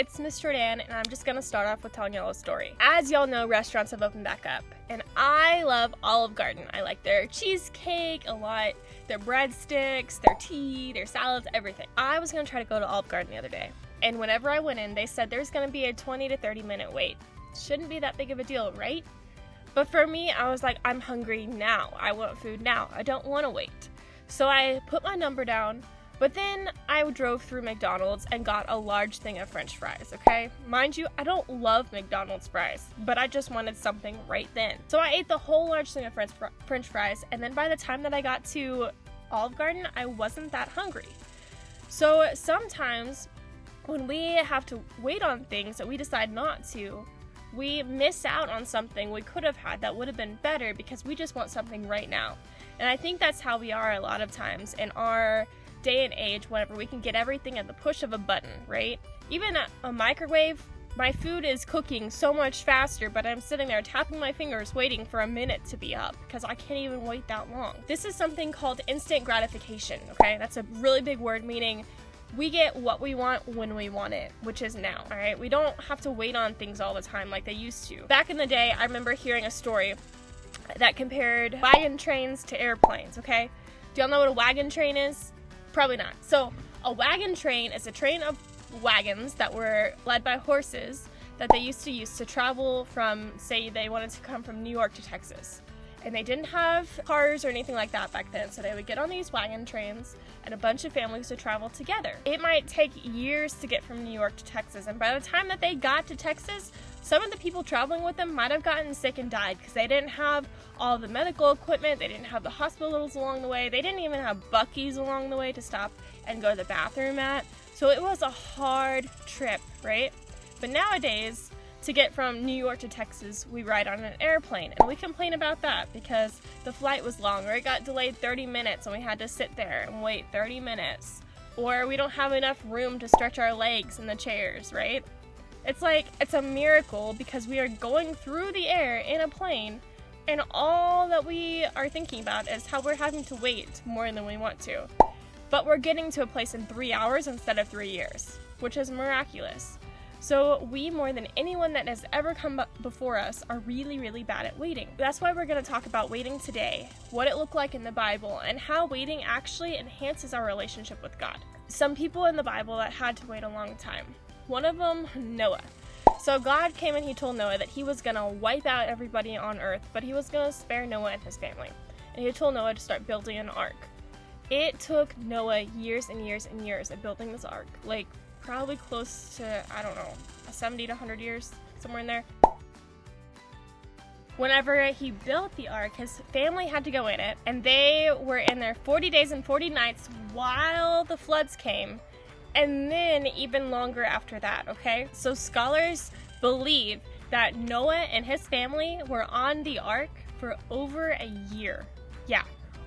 it's Miss Jordan, and I'm just gonna start off with telling y'all a story. As y'all know, restaurants have opened back up, and I love Olive Garden. I like their cheesecake a lot, their breadsticks, their tea, their salads, everything. I was gonna try to go to Olive Garden the other day, and whenever I went in, they said there's gonna be a 20 to 30 minute wait. Shouldn't be that big of a deal, right? But for me, I was like, I'm hungry now. I want food now. I don't want to wait. So I put my number down, but then I drove through McDonald's and got a large thing of French fries, okay? Mind you, I don't love McDonald's fries, but I just wanted something right then. So I ate the whole large thing of French fries, and then by the time that I got to Olive Garden, I wasn't that hungry. So sometimes when we have to wait on things that we decide not to, we miss out on something we could have had that would have been better because we just want something right now. And I think that's how we are a lot of times in our day and age, whenever we can get everything at the push of a button, right? Even a microwave, my food is cooking so much faster, but I'm sitting there tapping my fingers waiting for a minute to be up because I can't even wait that long. This is something called instant gratification, okay? That's a really big word, meaning we get what we want when we want it, which is now, all right? We don't have to wait on things all the time like they used to. Back in the day, I remember hearing a story that compared wagon trains to airplanes, okay? Do y'all know what a wagon train is? Probably not. So a wagon train is a train of wagons that were led by horses that they used to use to travel from, say they wanted to come from New York to Texas. And they didn't have cars or anything like that back then, so they would get on these wagon trains and a bunch of families would travel together. It might take years to get from New York to Texas, and by the time that they got to Texas, some of the people traveling with them might have gotten sick and died because they didn't have all the medical equipment, they didn't have the hospitals along the way, they didn't even have Buc-ee's along the way to stop and go to the bathroom at. So it was a hard trip, right? But nowadays, to get from New York to Texas, we ride on an airplane, and we complain about that because the flight was long, or it got delayed 30 minutes and we had to sit there and wait 30 minutes, or we don't have enough room to stretch our legs in the chairs, right? It's like, it's a miracle because we are going through the air in a plane, and all that we are thinking about is how we're having to wait more than we want to. But we're getting to a place in 3 hours instead of 3 years, which is miraculous. So we, more than anyone that has ever come before us, are really, really bad at waiting. That's why we're going to talk about waiting today, what it looked like in the Bible, and how waiting actually enhances our relationship with God. Some people in the Bible that had to wait a long time. One of them, Noah. So God came and he told Noah that he was going to wipe out everybody on earth, but he was going to spare Noah and his family. And he told Noah to start building an ark. It took Noah years and years and years of building this ark, like probably close to, 70 to 100 years, somewhere in there. Whenever he built the ark, his family had to go in it, and they were in there 40 days and 40 nights while the floods came, and then even longer after that, okay? So scholars believe that Noah and his family were on the ark for over a year. Yeah.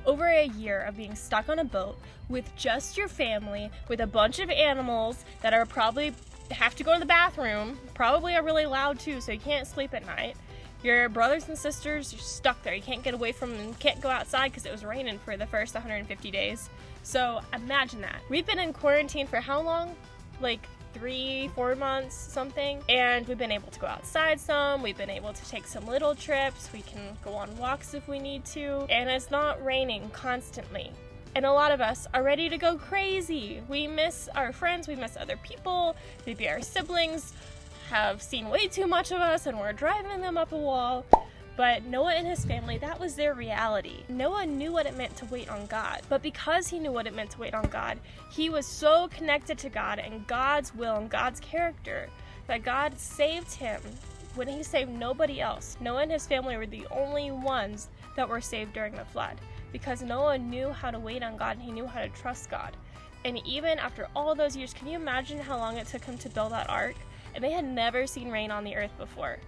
Over a year of being stuck on a boat with just your family, with a bunch of animals that are probably have to go to the bathroom, probably are really loud too, so you can't sleep at night. Your brothers and sisters, you're stuck there. You can't get away from them, can't go outside because it was raining for the first 150 days. So imagine that. We've been in quarantine for how long? Like 3-4 months, something, and we've been able to go outside some, we've been able to take some little trips, we can go on walks if we need to, and it's not raining constantly. And a lot of us are ready to go crazy. We miss our friends, we miss other people, maybe our siblings have seen way too much of us and we're driving them up a wall. But Noah and his family, that was their reality. Noah knew what it meant to wait on God. But because he knew what it meant to wait on God, he was so connected to God and God's will and God's character that God saved him when he saved nobody else. Noah and his family were the only ones that were saved during the flood because Noah knew how to wait on God and he knew how to trust God. And even after all those years, can you imagine how long it took him to build that ark? And they had never seen rain on the earth before.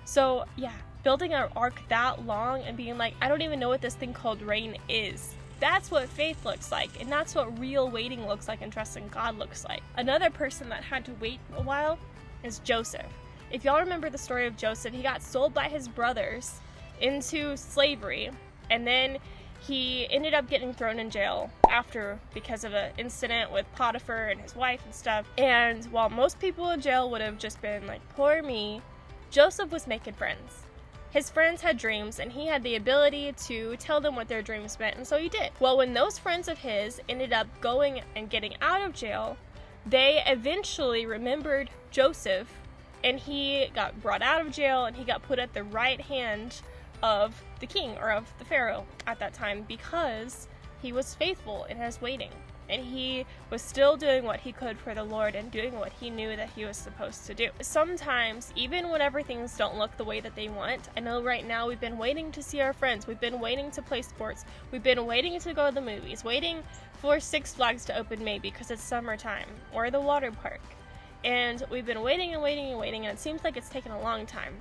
So yeah, building an ark that long and being like, I don't even know what this thing called rain is. That's what faith looks like, and that's what real waiting looks like and trusting God looks like. Another person that had to wait a while is Joseph. If y'all remember the story of Joseph, he got sold by his brothers into slavery, and then he ended up getting thrown in jail after because of an incident with Potiphar and his wife and stuff. And while most people in jail would have just been like, poor me, Joseph was making friends. His friends had dreams, and he had the ability to tell them what their dreams meant, and so he did. Well, when those friends of his ended up going and getting out of jail, they eventually remembered Joseph, and he got brought out of jail, and he got put at the right hand of the king, or of the pharaoh at that time, because he was faithful in his waiting. And he was still doing what he could for the Lord and doing what he knew that he was supposed to do. Sometimes, even whenever things don't look the way that they want, I know right now we've been waiting to see our friends, we've been waiting to play sports, we've been waiting to go to the movies, waiting for Six Flags to open maybe because it's summertime, or the water park. And we've been waiting and waiting and waiting, and it seems like it's taken a long time.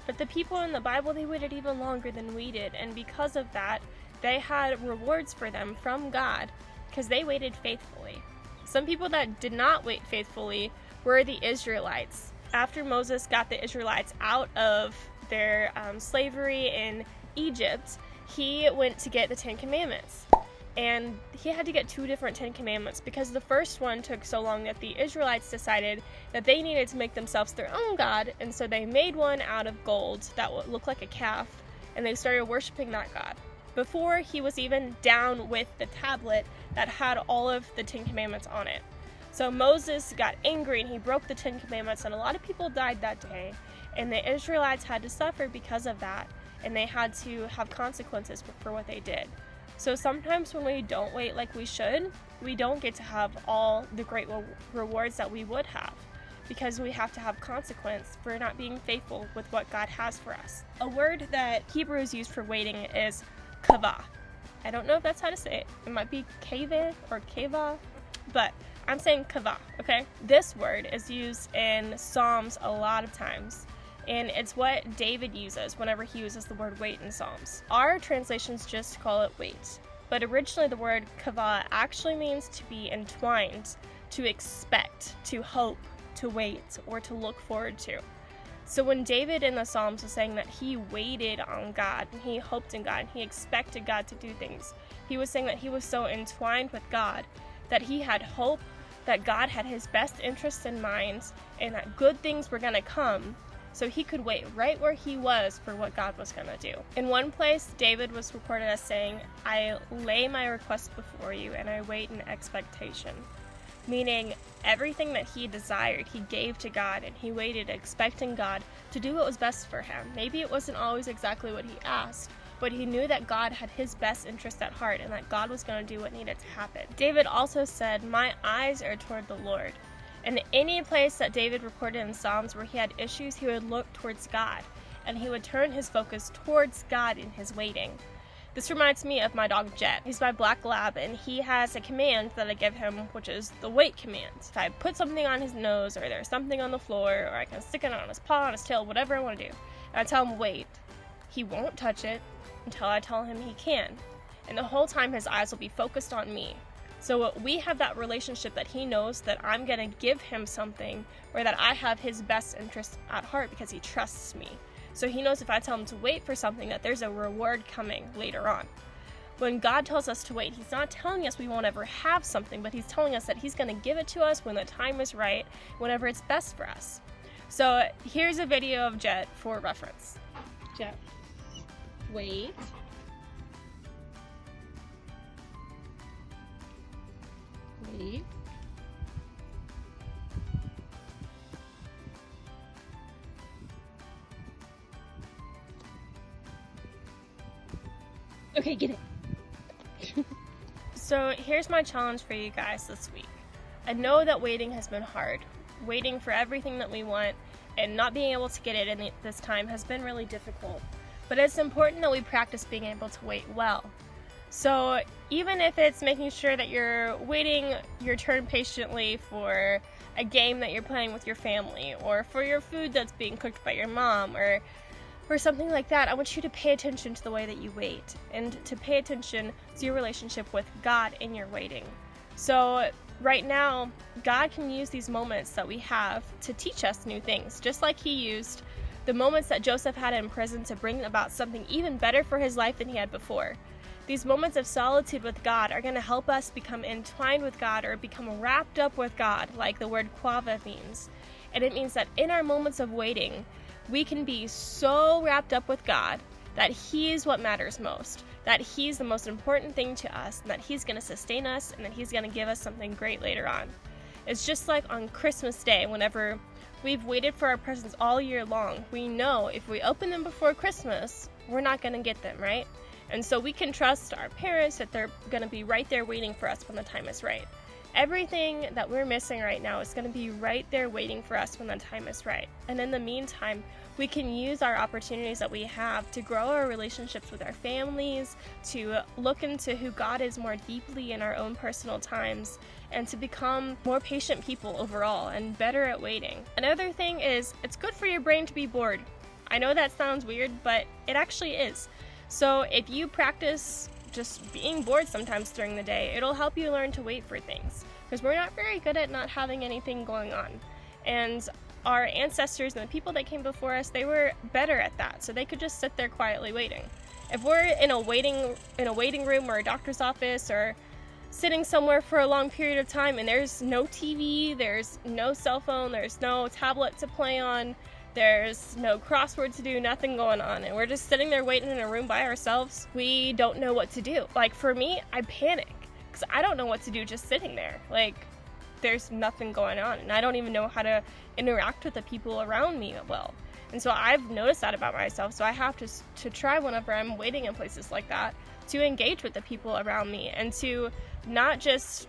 But the people in the Bible, they waited even longer than we did, and because of that, they had rewards for them from God, because they waited faithfully. Some people that did not wait faithfully were the Israelites. After Moses got the Israelites out of their slavery in Egypt, he went to get the 10 Commandments. And he had to get 2 different 10 Commandments because the first one took so long that the Israelites decided that they needed to make themselves their own God, and so they made one out of gold that would look like a calf, and they started worshiping that God. Before he was even down with the tablet that had all of the 10 Commandments on it. So Moses got angry and he broke the 10 Commandments, and a lot of people died that day, and the Israelites had to suffer because of that, and they had to have consequences for what they did. So sometimes when we don't wait like we should, we don't get to have all the great rewards that we would have, because we have to have consequence for not being faithful with what God has for us. A word that Hebrews use for waiting is kavah. I don't know if that's how to say it. It might be kaveh or kavah, but I'm saying kavah, okay? This word is used in Psalms a lot of times, and it's what David uses whenever he uses the word wait in Psalms. Our translations just call it wait, but originally the word kavah actually means to be entwined, to expect, to hope, to wait, or to look forward to. So when David in the Psalms was saying that he waited on God, and he hoped in God, and he expected God to do things, he was saying that he was so entwined with God that he had hope that God had his best interests in mind and that good things were going to come, so he could wait right where he was for what God was going to do. In one place, David was recorded as saying, "I lay my request before you and I wait in expectation." Meaning everything that he desired, he gave to God, and he waited expecting God to do what was best for him. Maybe it wasn't always exactly what he asked, but he knew that God had his best interest at heart and that God was going to do what needed to happen. David also said, "My eyes are toward the Lord." And any place that David recorded in Psalms where he had issues, he would look towards God, and he would turn his focus towards God in his waiting. This reminds me of my dog Jet. He's my black lab, and he has a command that I give him, which is the wait command. If I put something on his nose, or there's something on the floor, or I can stick it on his paw, on his tail, whatever I want to do, and I tell him wait, he won't touch it until I tell him he can. And the whole time his eyes will be focused on me. So we have that relationship that he knows that I'm going to give him something, or that I have his best interest at heart because he trusts me. So he knows if I tell him to wait for something, that there's a reward coming later on. When God tells us to wait, he's not telling us we won't ever have something, but he's telling us that he's going to give it to us when the time is right, whenever it's best for us. So here's a video of Jet for reference. Jet, wait. Wait. Okay, get it. So here's my challenge for you guys this week. I know that waiting has been hard. Waiting for everything that we want and not being able to get it in this time has been really difficult. But it's important that we practice being able to wait well. So even if it's making sure that you're waiting your turn patiently for a game that you're playing with your family, or for your food that's being cooked by your mom, or something like that, I want you to pay attention to the way that you wait, and to pay attention to your relationship with God in your waiting. So right now, God can use these moments that we have to teach us new things, just like he used the moments that Joseph had in prison to bring about something even better for his life than he had before. These moments of solitude with God are going to help us become entwined with God or become wrapped up with God, like the word quava means. And it means that in our moments of waiting, we can be so wrapped up with God that He's what matters most, that He's the most important thing to us, and that He's going to sustain us, and that He's going to give us something great later on. It's just like on Christmas Day, whenever we've waited for our presents all year long, we know if we open them before Christmas, we're not going to get them, right? And so we can trust our parents that they're going to be right there waiting for us when the time is right. Everything that we're missing right now is going to be right there waiting for us when the time is right. And in the meantime, we can use our opportunities that we have to grow our relationships with our families, to look into who God is more deeply in our own personal times, and to become more patient people overall and better at waiting. Another thing is, it's good for your brain to be bored. I know that sounds weird, but it actually is. So if you practice just being bored sometimes during the day, it'll help you learn to wait for things, because we're not very good at not having anything going on. And our ancestors and the people that came before us, they were better at that, so they could just sit there quietly waiting. If we're in a waiting room or a doctor's office or sitting somewhere for a long period of time and there's no TV, there's no cell phone, there's no tablet to play on, there's no crossword to do, nothing going on, and we're just sitting there waiting in a room by ourselves, we don't know what to do. Like for me, I panic because I don't know what to do just sitting there. Like there's nothing going on and I don't even know how to interact with the people around me well. And so I've noticed that about myself, so I have to try whenever I'm waiting in places like that to engage with the people around me and to not just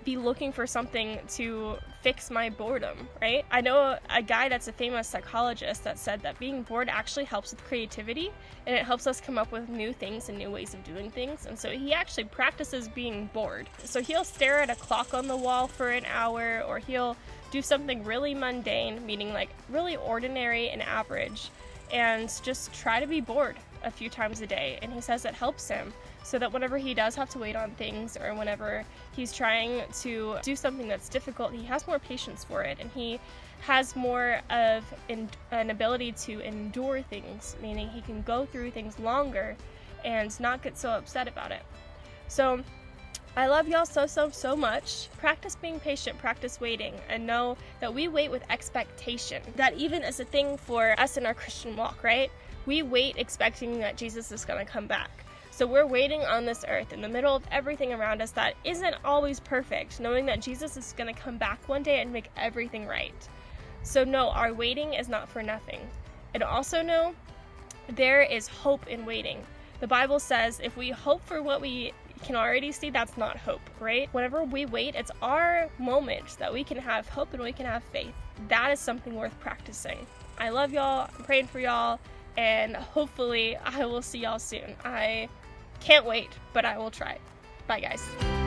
be looking for something to fix my boredom, right? I know a guy that's a famous psychologist that said that being bored actually helps with creativity, and it helps us come up with new things and new ways of doing things. And so he actually practices being bored. So he'll stare at a clock on the wall for an hour, or he'll do something really mundane, meaning like really ordinary and average, and just try to be bored a few times a day. And he says it helps him, so that whenever he does have to wait on things, or whenever he's trying to do something that's difficult, he has more patience for it, and he has more of an ability to endure things, meaning he can go through things longer and not get so upset about it. So I love y'all so much. Practice being patient, practice waiting, and know that we wait with expectation. That even is a thing for us in our Christian walk, right? We wait expecting that Jesus is going to come back. So we're waiting on this earth in the middle of everything around us that isn't always perfect, knowing that Jesus is going to come back one day and make everything right. So no, our waiting is not for nothing. And also know there is hope in waiting. The Bible says if we hope for what we can already see, that's not hope, right? Whenever we wait, it's our moment that we can have hope and we can have faith. That is something worth practicing. I love y'all. I'm praying for y'all. And hopefully I will see y'all soon. I can't wait, but I will try. Bye, guys.